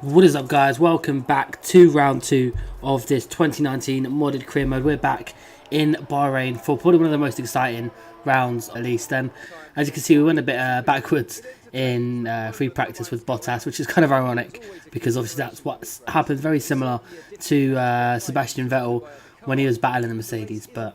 What is up, guys? Welcome back to round 2 of this 2019 modded career mode. We're back in Bahrain for probably one of the most exciting rounds, at least. And as you can see, we went a bit backwards in free practice with Bottas, which is kind of ironic because obviously that's what's happened, very similar to Sebastian Vettel when he was battling the Mercedes. But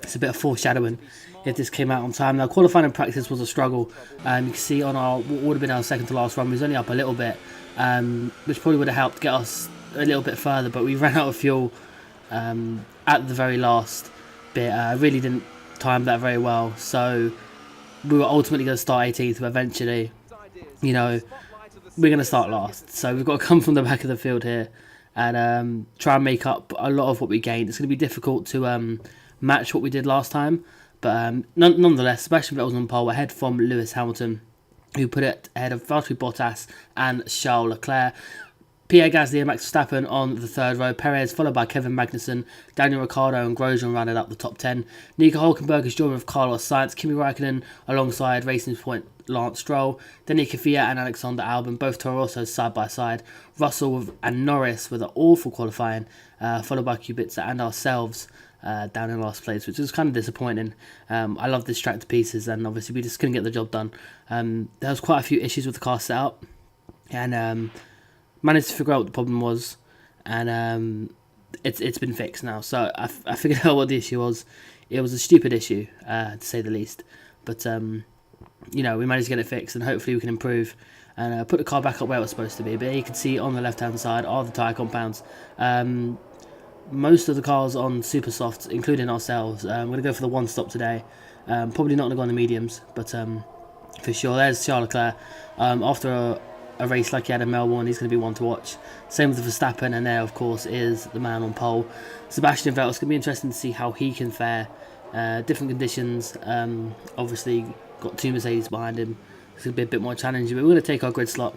it's a bit of foreshadowing if this came out on time. Now, qualifying in practice was a struggle. You can see on what would have been our second to last run, we was only up a little bit, which probably would have helped get us a little bit further, but we ran out of fuel at the very last bit. Really didn't time that very well, so we were ultimately going to start 18th, but eventually, you know, we're going to start last. So we've got to come from the back of the field here and try and make up a lot of what we gained. It's going to be difficult to match what we did last time, but nonetheless, Sebastian Vettel was on pole ahead from Lewis Hamilton, who put it ahead of Valtteri Bottas and Charles Leclerc. Pierre Gasly and Max Verstappen on the third row. Perez followed by Kevin Magnussen. Daniel Ricciardo and Grosjean rounded up the top 10. Nico Hülkenberg is joined with Carlos Sainz. Kimi Räikkönen alongside Racing Point Lance Stroll. Denis Kvyat and Alexander Albon, both Toro Rossos side by side. Russell and Norris with an awful qualifying, followed by Kubica and ourselves down in last place, which was kind of disappointing. I love this track to pieces, and obviously we just couldn't get the job done. There was quite a few issues with the car setup, and managed to figure out what the problem was, and it's been fixed now. So I figured out what the issue was. It was a stupid issue, to say the least, but you know, we managed to get it fixed, and hopefully we can improve and put the car back up where it was supposed to be. But you can see on the left hand side are the tyre compounds. Most of the cars on super softs, including ourselves. I'm going to go for the one stop today. Probably not going to go on the mediums, but for sure. There's Charles Leclerc. After a race like he had in Melbourne, he's going to be one to watch. Same with Verstappen, and there, of course, is the man on pole, Sebastian Vettel. It's going to be interesting to see how he can fare. Different conditions. Obviously, got two Mercedes behind him. It's going to be a bit more challenging, but we're going to take our grid slot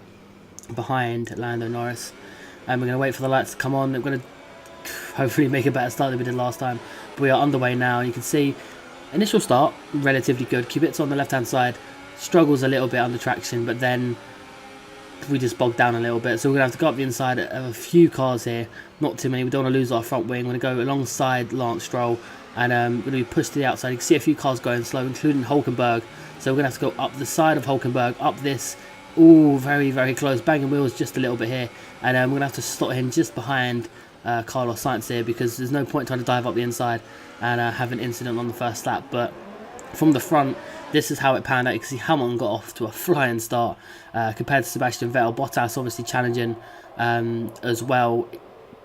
behind Lando Norris, and we're going to wait for the lights to come on. We're going to hopefully make a better start than we did last time. But we are underway now. You can see initial start relatively good. Kubica on the left hand side struggles a little bit under traction, but then we just bogged down a little bit. So we're gonna have to go up the inside of a few cars here, not too many. We don't want to lose our front wing. We're gonna go alongside Lance Stroll, and we're gonna be pushed to the outside. You can see a few cars going slow, including Hülkenberg. So we're gonna have to go up the side of Hülkenberg, up this. Ooh, very, very close. Banging wheels just a little bit here, and we're gonna have to slot him just behind Carlos Sainz here, because there's no point trying to dive up the inside and have an incident on the first lap. But from the front, this is how it panned out. You can see Hamilton got off to a flying start compared to Sebastian Vettel. Bottas obviously challenging as well.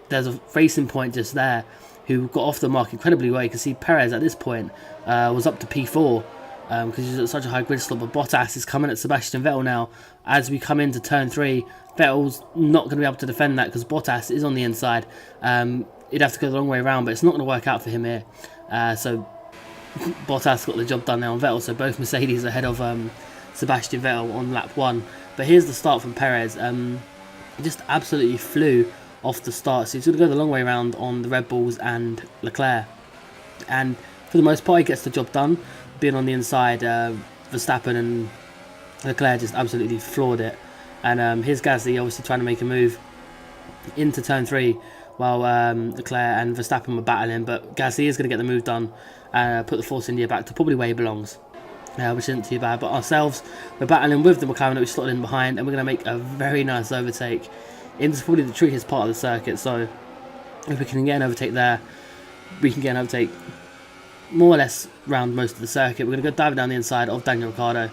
There's a Racing Point just there who got off the mark incredibly well. You can see Perez at this point was up to P4 because he's at such a high grid slot, but Bottas is coming at Sebastian Vettel now. As we come into turn 3, Vettel's not going to be able to defend that because Bottas is on the inside. He'd have to go the long way around, but it's not going to work out for him here. So Bottas got the job done now on Vettel, so both Mercedes ahead of Sebastian Vettel on lap 1. But here's the start from Perez. He just absolutely flew off the start, so he's going to go the long way around on the Red Bulls and Leclerc. And for the most part, he gets the job done. Being on the inside, Verstappen and Leclerc just absolutely floored it. And here's Gasly obviously trying to make a move into turn 3 while Leclerc and Verstappen were battling, but Gasly is going to get the move done and put the Force India back to probably where he belongs, which isn't too bad. But ourselves, we're battling with the McLaren that we slotted in behind, and we're going to make a very nice overtake into probably the trickiest part of the circuit. So if we can get an overtake there, we can get an overtake more or less around most of the circuit. We're going to go diving down the inside of Daniel Ricciardo,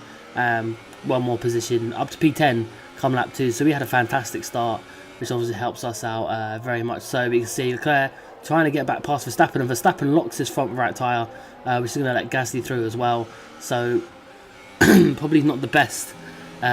one more position up to P10 come lap 2. So we had a fantastic start, which obviously helps us out very much so. But you can see Leclerc trying to get back past Verstappen, and Verstappen locks his front right tyre, which is going to let Gasly through as well. So probably not the best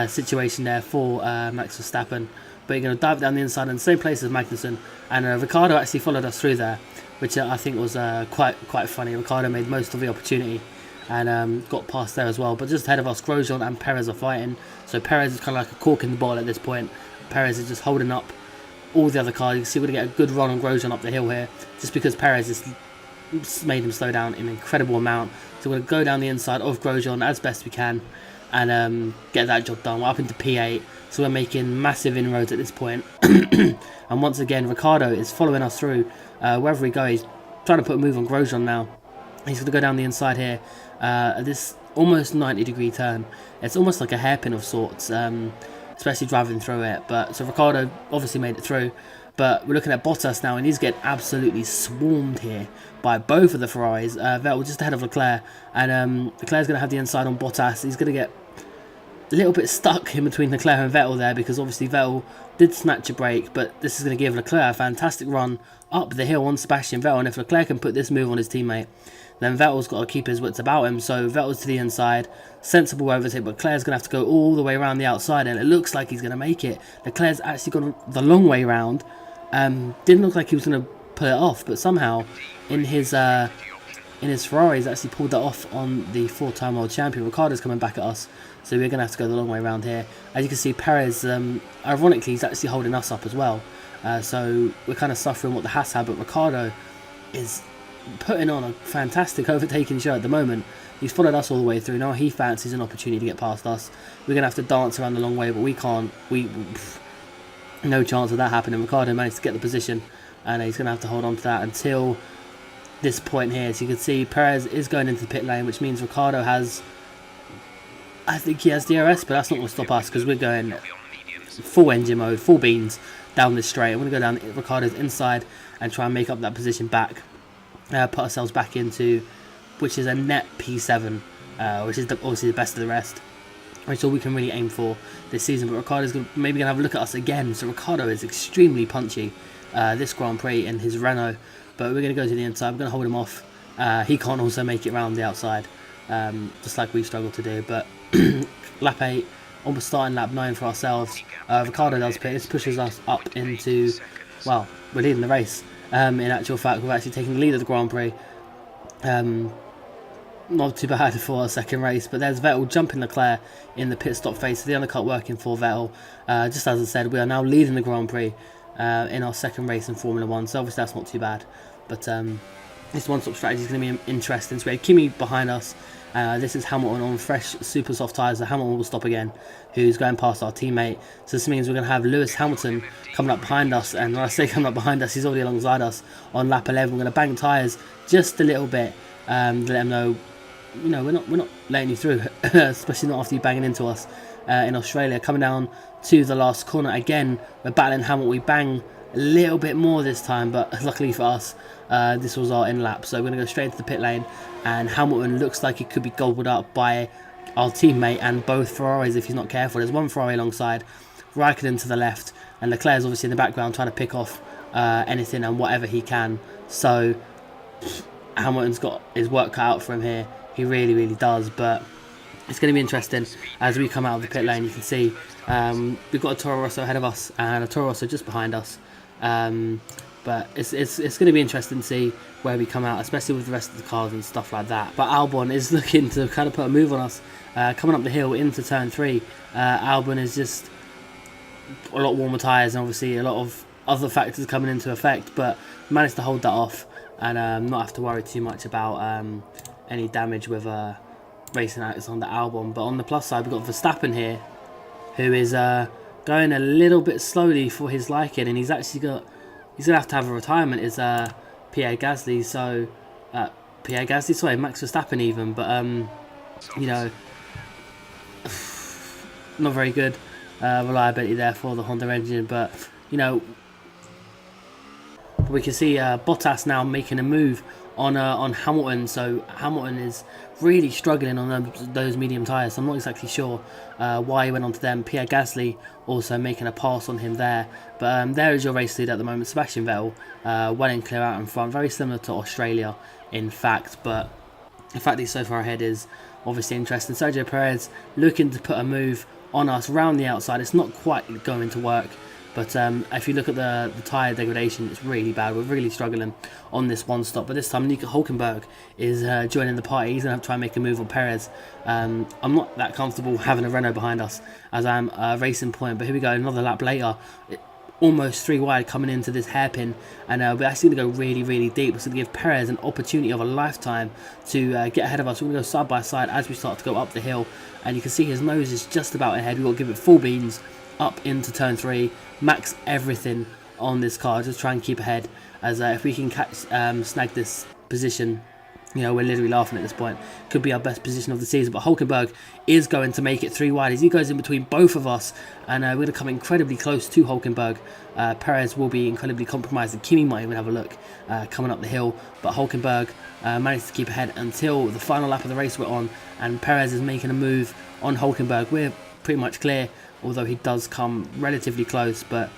situation there for Max Verstappen. But you're going to dive down the inside in the same place as Magnussen, and Ricciardo actually followed us through there, which I think was quite funny. Ricciardo made most of the opportunity and got past there as well. But just ahead of us, Grosjean and Perez are fighting. So Perez is kind of like a cork in the bottle at this point. Perez is just holding up all the other cars. You can see we're going to get a good run on Grosjean up the hill here, just because Perez has made him slow down an incredible amount. So we're going to go down the inside of Grosjean as best we can. and get that job done. We're up into P8, so we're making massive inroads at this point. And once again, Ricciardo is following us through. Wherever we go, he's trying to put a move on Grosjean now. He's going to go down the inside here. This almost 90-degree turn. It's almost like a hairpin of sorts, especially driving through it. But so Ricciardo obviously made it through. But we're looking at Bottas now, and he's getting absolutely swarmed here by both of the Ferraris. Vettel just ahead of Leclerc, and Leclerc's going to have the inside on Bottas. He's going to get a little bit stuck in between Leclerc and Vettel there, because obviously Vettel did snatch a break, but this is going to give Leclerc a fantastic run up the hill on Sebastian Vettel. And if Leclerc can put this move on his teammate, then Vettel's got to keep his wits about him. So Vettel's to the inside, sensible overtake, but Leclerc's going to have to go all the way around the outside, and it looks like he's going to make it. Leclerc's actually gone the long way round. Didn't look like he was going to pull it off, but somehow in his Ferrari he's actually pulled that off on the 4-time world champion. Ricciardo's coming back at us, so we're going to have to go the long way around here. As you can see, Perez, ironically, he's actually holding us up as well. So we're kind of suffering what the Haas had, but Ricciardo is putting on a fantastic overtaking show at the moment. He's followed us all the way through. Now he fancies an opportunity to get past us. We're going to have to dance around the long way, but we can't. No chance of that happening. Ricciardo managed to get the position, and he's going to have to hold on to that until this point here. As you can see, Perez is going into the pit lane, which means Ricciardo has, I think he has DRS, but that's not going to stop us, because we're going full engine mode, full beans down this straight. I'm going to go down Ricciardo's inside and try and make up that position back, put ourselves back into, which is a net P7, which is obviously the best of the rest, which is all we can really aim for this season. But Ricciardo's maybe going to have a look at us again. So Ricciardo is extremely punchy this Grand Prix in his Renault, but we're going to go to the inside. We're going to hold him off. He can't also make it around the outside, just like we struggled to do. But lap 8, almost starting lap 9 for ourselves. Ricciardo does pit. This pushes us up into, well, we're leading the race. In actual fact, we've actually taken the lead of the Grand Prix. Not too bad for a second race, but there's Vettel jumping Leclerc in the pit stop phase, so the undercut working for Vettel. Just as I said, we are now leading the Grand Prix in our second race in Formula 1, so obviously that's not too bad. But this one-stop strategy is going to be interesting. So we have Kimi behind us. This is Hamilton on fresh, super soft tyres, so Hamilton will stop again, who's going past our teammate. So this means we're going to have Lewis Hamilton coming up behind us, and when I say coming up behind us, he's already alongside us on lap 11. We're going to bang tyres just a little bit to let them know, you know, we're not letting you through, especially not after you banging into us in Australia. Coming down to the last corner again, we're battling Hamilton. We bang a little bit more this time, but luckily for us, this was our in lap. So we're going to go straight into the pit lane, and Hamilton looks like he could be gobbled up by our teammate and both Ferraris if he's not careful. There's one Ferrari alongside, Raikkonen to the left, and Leclerc's obviously in the background trying to pick off anything and whatever he can. So Hamilton's got his work cut out for him here. He really, really does, but it's going to be interesting as we come out of the pit lane. You can see we've got a Toro Rosso ahead of us and a Toro Rosso just behind us. But it's going to be interesting to see where we come out, especially with the rest of the cars and stuff like that. But Albon is looking to kind of put a move on us. Coming up the hill into turn 3, Albon is just a lot warmer tyres and obviously a lot of other factors coming into effect, but managed to hold that off and not have to worry too much about any damage with racing out on the Albon. But on the plus side, we've got Verstappen here, who is going a little bit slowly for his liking, and he's gonna have to have a retirement. Is Pierre Gasly? So Pierre Gasly, sorry, Max Verstappen even, but you know, not very good reliability there for the Honda engine. But you know, we can see Bottas now making a move on Hamilton. So Hamilton is really struggling on those medium tyres. I'm not exactly sure why he went onto them. Pierre Gasly also making a pass on him there. But there is your race lead at the moment. Sebastian Vettel well and clear out in front. Very similar to Australia, in fact. But the fact he's so far ahead is obviously interesting. Sergio Perez looking to put a move on us round the outside. It's not quite going to work. But if you look at the tyre degradation, it's really bad. We're really struggling on this one stop. But this time, Nico Hülkenberg is joining the party. He's going to have to try and make a move on Perez. I'm not that comfortable having a Renault behind us as I'm Racing Point. But here we go, another lap later. almost 3 wide coming into this hairpin, and we're actually going to go really deep. It's going to give Perez an opportunity of a lifetime to get ahead of us. We're going to go side by side as we start to go up the hill, and you can see his nose is just about ahead. We've got to give it full beans up into turn 3, max everything on this car, just try and keep ahead, as if we can snag this position, you know, we're literally laughing at this point. Could be our best position of the season, but Hulkenberg is going to make it 3 wide as he goes in between both of us, and we're going to come incredibly close to Hulkenberg. Perez will be incredibly compromised, and Kimi might even have a look coming up the hill, but Hulkenberg managed to keep ahead until the final lap of the race we're on, and Perez is making a move on Hulkenberg. We're pretty much clear, although he does come relatively close, but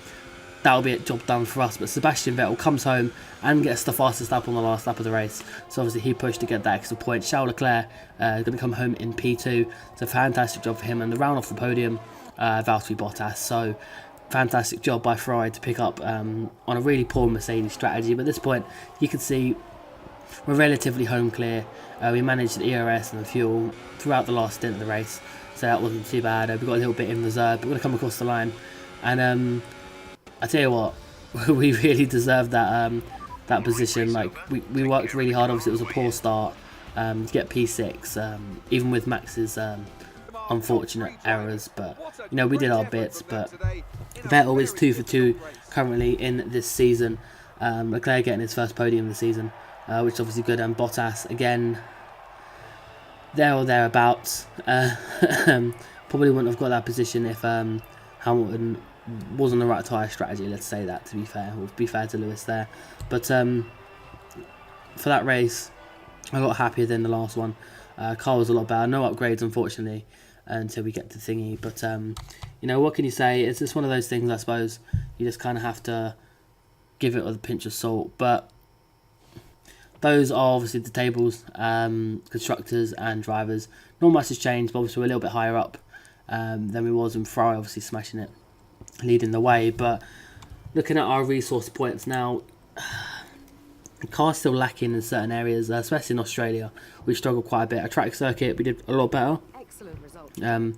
that'll be a job done for us. But Sebastian Vettel comes home and gets the fastest lap on the last lap of the race, so obviously he pushed to get that extra point. Charles Leclerc is going to come home in P2. It's a fantastic job for him, and the round off the podium, Valtteri Bottas. So fantastic job by Ferrari to pick up on a really poor Mercedes strategy. But at this point, you can see we're relatively home clear. We managed the ERS and the fuel throughout the last stint of the race, so that wasn't too bad. We got a little bit in reserve, but we're going to come across the line, and I tell you what, we really deserved that position. Like we worked really hard. Obviously, it was a poor start to get P6, even with Max's unfortunate errors. But you know, we did our bits. But Vettel is 2 for 2 currently in this season. Leclerc getting his first podium of the season, which is obviously good. And Bottas again, there or thereabouts. Probably wouldn't have got that position if Hamilton wasn't the right tyre strategy, let's say that, to be fair. We'll be fair to Lewis there. But for that race, I got happier than the last one. Car was a lot better. No upgrades, unfortunately, until we get to thingy. But, you know, what can you say? It's just one of those things, I suppose. You just kind of have to give it with a pinch of salt. But those are obviously the tables, constructors and drivers. Not much has changed, but obviously we're a little bit higher up than we was, and Ferrari obviously smashing it, leading the way. But looking at our resource points now, the car's still lacking in certain areas, especially in Australia. We struggled quite a bit. A track circuit, we did a lot better. I feel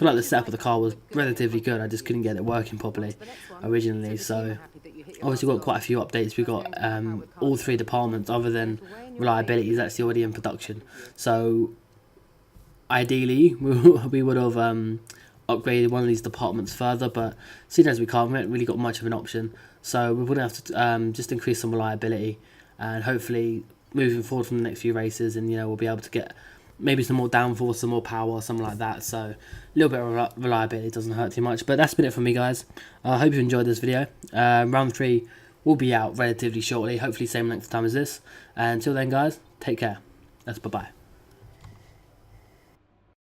like the setup of the car was relatively good. I just couldn't get it working properly originally. So obviously we've got quite a few updates. We've got all 3 departments other than reliability is actually already in production. So ideally we would have upgraded one of these departments further, but seeing as we can't, we haven't really got much of an option, so we would have to just increase some reliability, and hopefully moving forward from the next few races, and you know, we'll be able to get maybe some more downforce, some more power, something like that. So a little bit of reliability doesn't hurt too much. But that's been it from me, guys. I hope you enjoyed this video. Round 3 will be out relatively shortly, hopefully same length of time as this, and until then, guys, take care. That's bye bye.